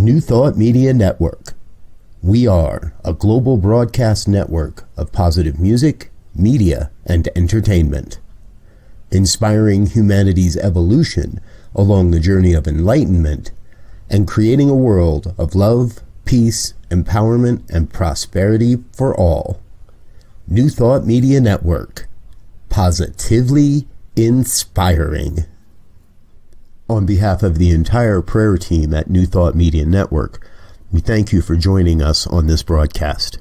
New Thought Media Network. We are a global broadcast network of positive music, media, and entertainment, inspiring humanity's evolution along the journey of enlightenment and creating a world of love, peace, empowerment, and prosperity for all. New Thought Media Network. Positively inspiring. On behalf of the entire prayer team at New Thought Media Network, we thank you for joining us on this broadcast.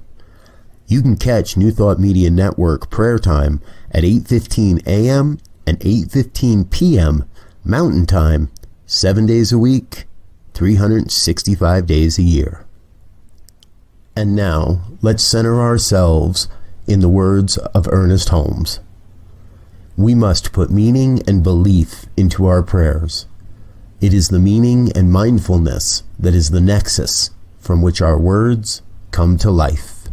You can catch New Thought Media Network prayer time at 8:15 a.m. and 8:15 p.m. Mountain Time, 7 days a week, 365 days a year. And now, let's center ourselves in the words of Ernest Holmes. We must put meaning and belief into our prayers. It is the meaning and mindfulness that is the nexus from which our words come to life.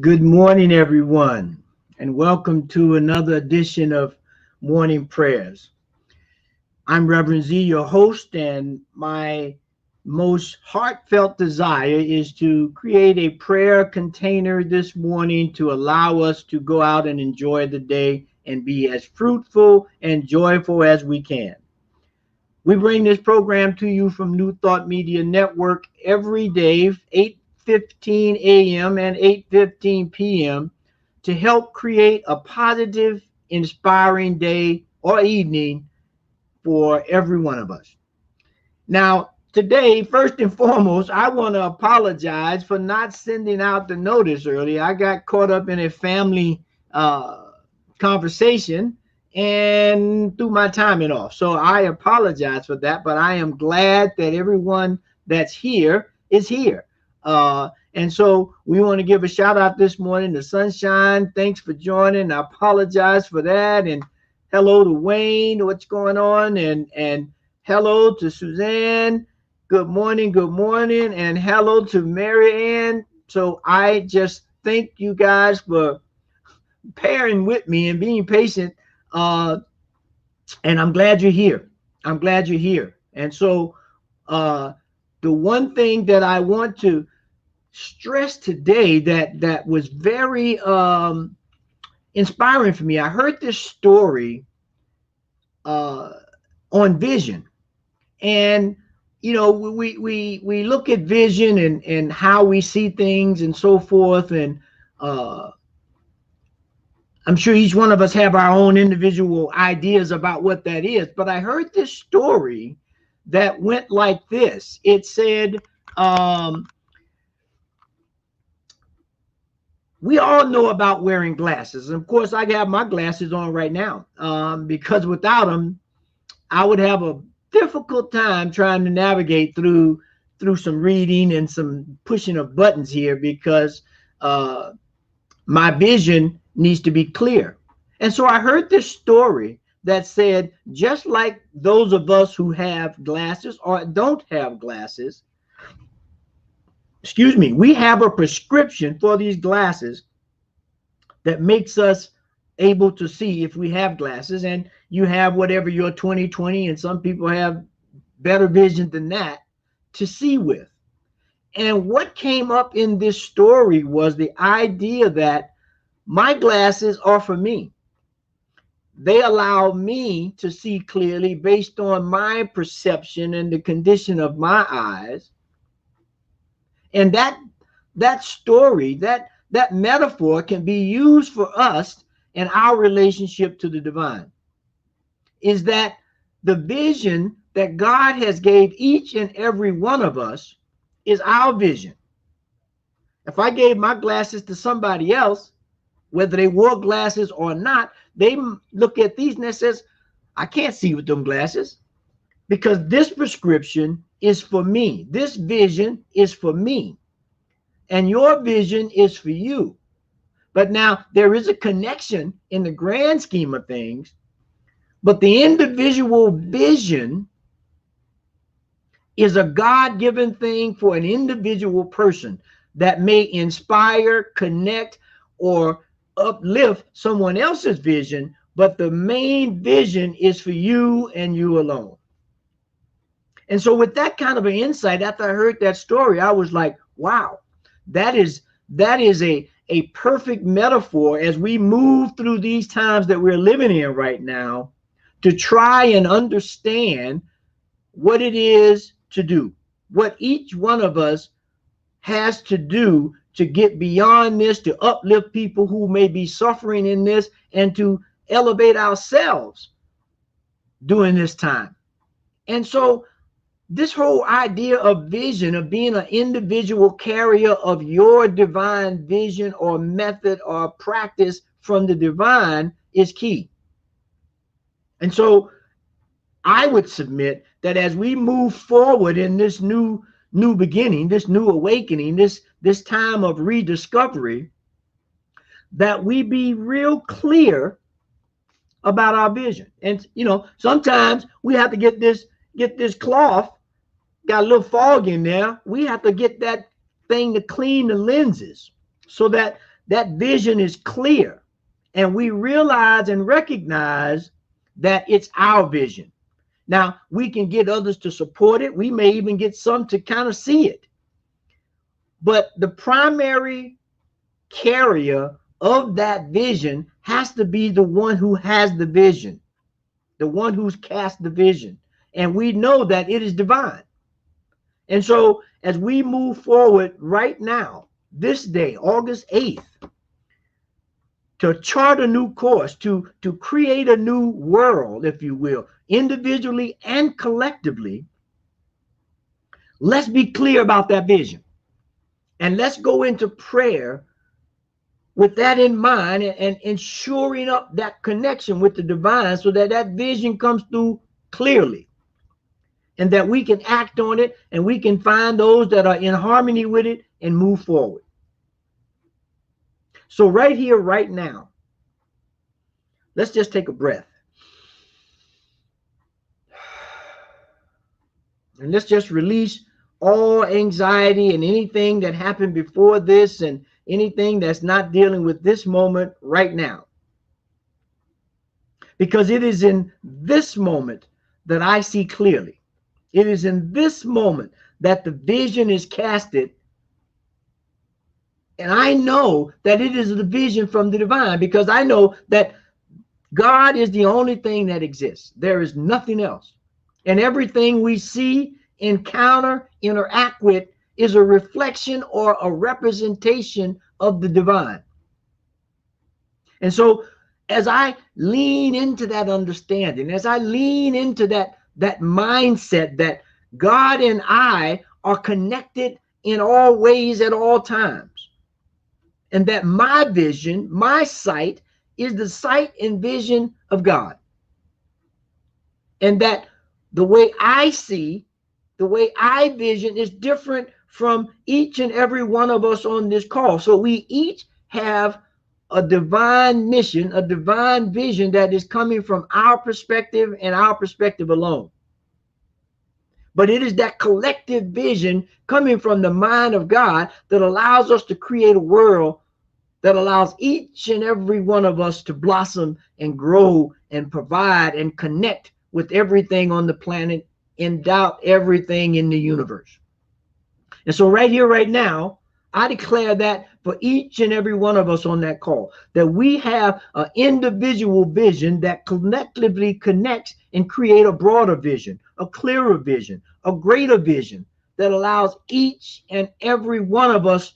Good morning, everyone, and welcome to another edition of Morning Prayers. I'm Reverend Z, your host, and my most heartfelt desire is to create a prayer container this morning to allow us to go out and enjoy the day and be as fruitful and joyful as we can. We bring this program to you from New Thought Media Network every day, 8:15 a.m. and 8:15 p.m. to help create a positive, inspiring day or evening for every one of us. Now, today, first and foremost, I want to apologize for not sending out the notice earlier. I got caught up in a family conversation and threw my timing off. So I apologize for that, but I am glad that everyone that's here is here. And so we want to give a shout out this morning to Sunshine. Thanks for joining. I apologize for that. And hello to Wayne. What's going on? And hello to Suzanne. Good morning. And hello to Mary Ann. So I just thank you guys for pairing with me and being patient. And I'm glad you're here. And so the one thing that I want to stress today that was very inspiring for me, I heard this story on vision. And you know, we look at vision and how we see things and so forth, and I'm sure each one of us have our own individual ideas about what that is. But I heard this story that went like this. It said, we all know about wearing glasses. And of course, I have my glasses on right now because without them, I would have a difficult time trying to navigate through some reading and some pushing of buttons here, because my vision needs to be clear. And so I heard this story that said, just like those of us who have glasses or don't have glasses, we have a prescription for these glasses that makes us able to see if we have glasses. And you have whatever your 20/20, and some people have better vision than that to see with. And what came up in this story was the idea that my glasses are for me. They allow me to see clearly based on my perception and the condition of my eyes. And that story, that metaphor can be used for us in our relationship to the divine. Is that the vision that God has gave each and every one of us is our vision. If I gave my glasses to somebody else, whether they wore glasses or not, they look at these and they says, I can't see with them glasses, because this prescription is for me. This vision is for me. And your vision is for you. But now there is a connection in the grand scheme of things, but the individual vision is a God-given thing for an individual person. that may inspire, connect, or uplift someone else's vision, but the main vision is for you and you alone. And so with that kind of an insight, after I heard that story, I was like, wow, that is a perfect metaphor as we move through these times that we're living in right now, to try and understand what it is to do, what each one of us has to do to get beyond this, to uplift people who may be suffering in this, and to elevate ourselves during this time. And so this whole idea of vision, of being an individual carrier of your divine vision or method or practice from the divine, is key. And so I would submit that as we move forward in this new beginning, this new awakening, this time of rediscovery, that we be real clear about our vision. And sometimes we have to get this cloth, got a little fog in there. We have to get that thing to clean the lenses so that that vision is clear, and we realize and recognize that it's our vision. Now, we can get others to support it. We may even get some to kind of see it. But the primary carrier of that vision has to be the one who has the vision, the one who's cast the vision. And we know that it is divine. And so as we move forward right now, this day, August 8th, to chart a new course, to create a new world, if you will, individually and collectively, let's be clear about that vision. And let's go into prayer with that in mind, and ensuring up that connection with the divine so that that vision comes through clearly, and that we can act on it, and we can find those that are in harmony with it and move forward. So right here, right now, let's just take a breath. And let's just release all anxiety and anything that happened before this and anything that's not dealing with this moment right now. Because it is in this moment that I see clearly. It is in this moment that the vision is casted. And I know that it is the vision from the divine, because I know that God is the only thing that exists. There is nothing else. And everything we see, encounter, interact with is a reflection or a representation of the divine. And so as I lean into that understanding, as I lean into that mindset that God and I are connected in all ways at all times, and that my vision, my sight, is the sight and vision of God, and that the way I see, the way I vision is different from each and every one of us on this call. So we each have a divine mission, a divine vision that is coming from our perspective and our perspective alone. But it is that collective vision coming from the mind of God that allows us to create a world that allows each and every one of us to blossom and grow and provide and connect with everything on the planet, endow everything in the universe. And so right here, right now, I declare that for each and every one of us on that call, that we have an individual vision that collectively connects and create a broader vision, a clearer vision, a greater vision that allows each and every one of us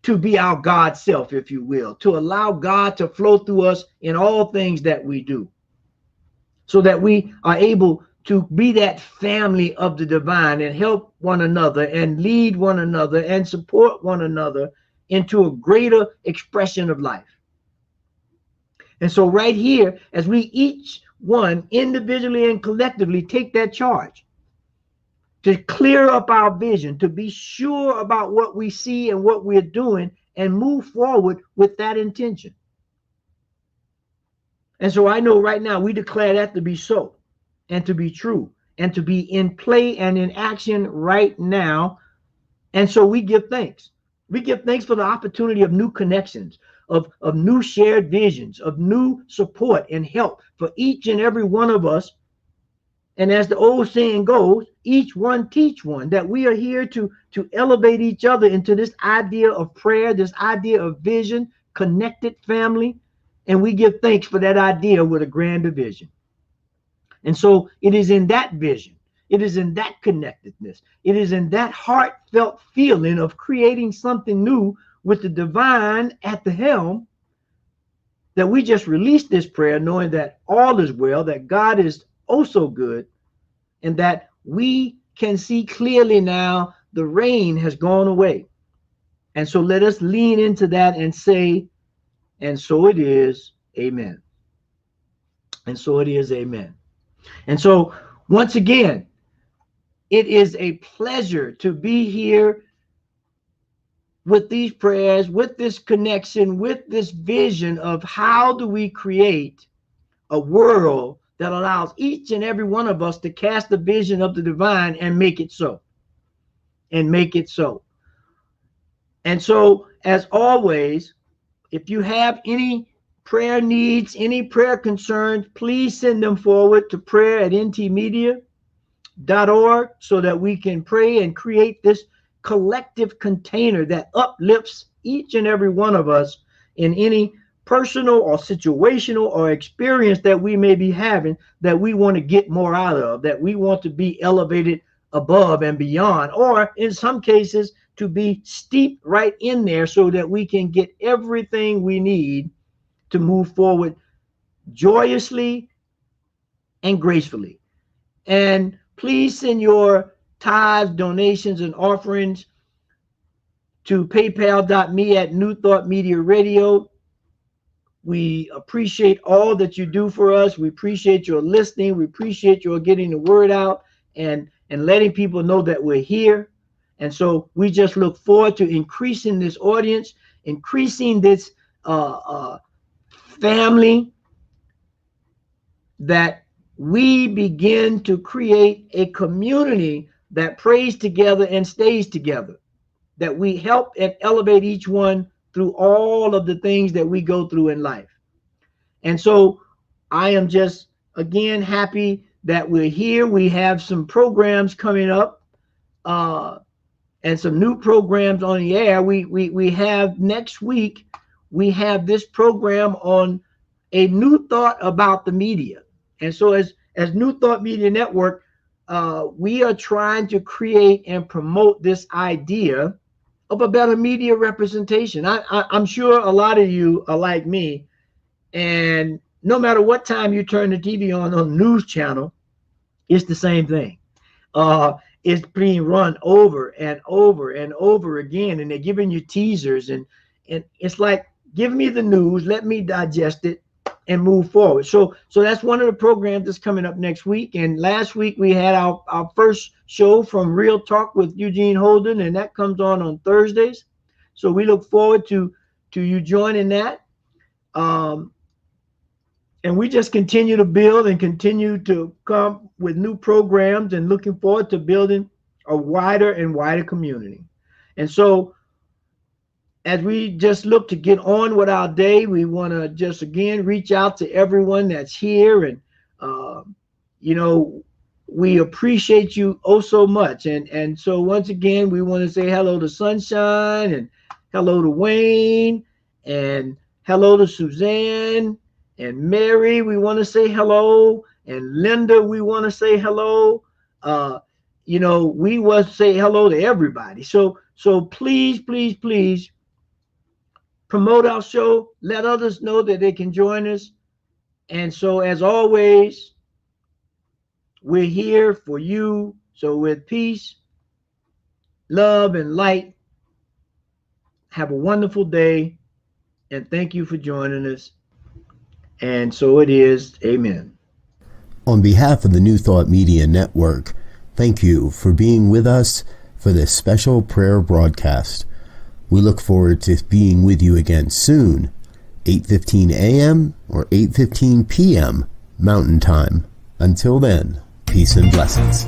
to be our God self, if you will, to allow God to flow through us in all things that we do, so that we are able to be that family of the divine and help one another and lead one another and support one another into a greater expression of life. And so right here, as we each one individually and collectively take that charge to clear up our vision, to be sure about what we see and what we're doing, and move forward with that intention. And so I know right now we declare that to be so, and to be true, and to be in play and in action right now, And so we give thanks. We give thanks for the opportunity of new connections, of new shared visions, of new support and help for each and every one of us. And as the old saying goes, each one teach one, that we are here to elevate each other into this idea of prayer, this idea of vision, connected family. And we give thanks for that idea with a grander vision. And so it is in that vision, it is in that connectedness, it is in that heartfelt feeling of creating something new with the divine at the helm that we just released this prayer, knowing that all is well, that God is oh so good, and that we can see clearly now the rain has gone away. And so let us lean into that and say, and so it is, amen. And so it is, amen. And so once again, it is a pleasure to be here with these prayers, with this connection, with this vision of how do we create a world that allows each and every one of us to cast the vision of the divine and make it so. And make it so. And so, as always, if you have any prayer needs, any prayer concerns, please send them forward to prayer@ntmedia.org so that we can pray and create this collective container that uplifts each and every one of us in any personal or situational or experience that we may be having, that we want to get more out of, that we want to be elevated above and beyond, or in some cases to be steeped right in there so that we can get everything we need to move forward joyously and gracefully. And please send your tithes, donations, and offerings to paypal.me@New Thought Media Radio. We appreciate all that you do for us. We appreciate your listening. We appreciate your getting the word out and letting people know that we're here. And so we just look forward to increasing this audience, increasing this family, that we begin to create a community that prays together and stays together, that we help and elevate each one through all of the things that we go through in life. And so I am just, again, happy that we're here. We have some programs coming up and some new programs on the air. We have next week, we have this program on a new thought about the media. And so as New Thought Media Network, we are trying to create and promote this idea of a better media representation. I'm sure a lot of you are like me, and no matter what time you turn the TV on the news channel, it's the same thing. It's being run over and over and over again, and they're giving you teasers, and it's like, give me the news, let me digest it and move forward. So that's one of the programs that's coming up next week. And last week we had our first show from Real Talk with Eugene Holden, and that comes on Thursdays. So we look forward to you joining that. And we just continue to build and continue to come with new programs, and looking forward to building a wider and wider community. And so as we just look to get on with our day, we want to just again reach out to everyone that's here. And, we appreciate you oh so much. And so once again, we want to say hello to Sunshine, and hello to Wayne, and hello to Suzanne, and Mary, we want to say hello, and Linda, we want to say hello. We want to say hello to everybody. So please, please, please promote our show. Let others know that they can join us. And so as always, we're here for you. So with peace, love, and light, have a wonderful day. And thank you for joining us. And so it is. Amen. On behalf of the New Thought Media Network, thank you for being with us for this special prayer broadcast. We look forward to being with you again soon, 8:15 a.m. or 8:15 p.m. Mountain Time. Until then, peace and blessings.